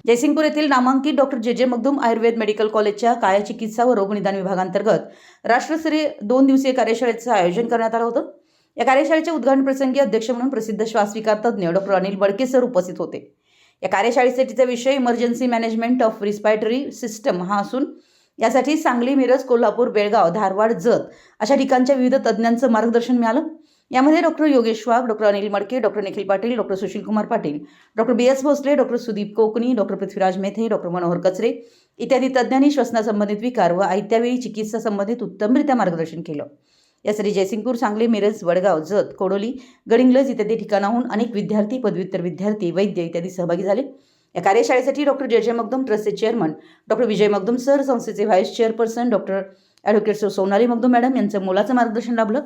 जयसिंगपूर येथील नामांकित doctor J Magdum Ayurveda medical कॉलेजच्या कायाचिकित्सा व रोगनिदान विभागांतर्गत राष्ट्रस्तरीय 2 दिवसीय कार्यशाळेचं आयोजन करण्यात आलं होतं। या कार्यशाळेच्या उद्घाटन प्रसंगी अध्यक्ष म्हणून प्रसिद्ध श्वासविकार तज्ज्ञ डॉक्टर अनिल बडके सर उपस्थित होते। या कार्यशाळेसाठीचा विषय इमर्जन्सी मॅनेजमेंट ऑफ रिस्पायटरी सिस्टम हा असून यासाठी सांगली, मिरज, कोल्हापूर, बेळगाव, धारवाड, जत अशा ठिकाणच्या विविध तज्ज्ञांचं मार्गदर्शन मिळालं। यामध्ये doctor Yogesh Wagh, doctor Anil Madke, doctor Nikhil Patil, doctor Sushil Kumar Patil, doctor BS Bhosale, doctor Sudeep Kokani, doctor Prithviraj Methe, doctor Manohar कचरे इत्यादी तज्ज्ञांनी श्वसनासंबंधित विकार व आयत्यावेळी चिकित्सा संबंधित उत्तमरित्या मार्गदर्शन केलं। यासाठी जयसिंगपूर, सांगली, मिरज, वडगाव, जत, कोडोली, गडिंग्लज इत्यादी ठिकाणाहून अनेक विद्यार्थी, पदव्युत्तर विद्यार्थी, वैद्य इत्यादी सहभागी झाले। या कार्यशाळेसाठी डॉक्टर जे मगदूम ट्रस्टचे chairman doctor Vijay Magdum sir, संस्थेचे vice chairperson doctor advocate Sonali Magdum madam यांचं मोलाचं मार्गदर्शन लाभलं।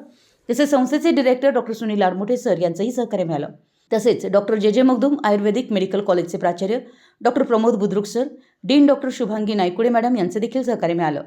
तसेच संस्थेचे director doctor Sunil Aramuthe sir यांचंही सहकार्य मिळालं। तसेच डॉक्टर जे मगदूम आयुर्वेदिक मेडिकल कॉलेजचे प्राचार्य doctor Pramod Budruk sir, dean doctor Shubhangi Naikude madam यांचं देखील सहकार्य मिळालं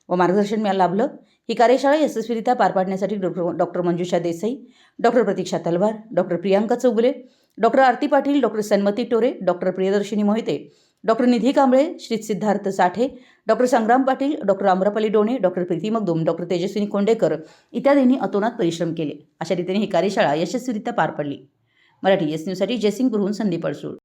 व मार्गदर्शन मिळालं लाभलं। ही कार्यशाळा यशस्वीरित्या पार पाडण्यासाठी डॉक्टर मंजुषा देसाई, डॉक्टर प्रतीक्षा तलवार, डॉक्टर प्रियांका चौगुले, डॉक्टर आरती पाटील, डॉक्टर सन्मती टोरे, डॉक्टर प्रियदर्शिनी मोहिते, डॉक्टर निधी कांबळे, श्री सिद्धार्थ साठे, doctor Sangram Patil, doctor Amrapali डोणे, doctor Preeti Magdum, doctor Tejaswini Kondekar इत्यादींनी अतोनात परिश्रम केले। अशा रीतीने ही कार्यशाळा यशस्वीरित्या पार पडली। मराठी एस न्यूजसाठी जयसिंगपूरहून संदीप अडसूळ।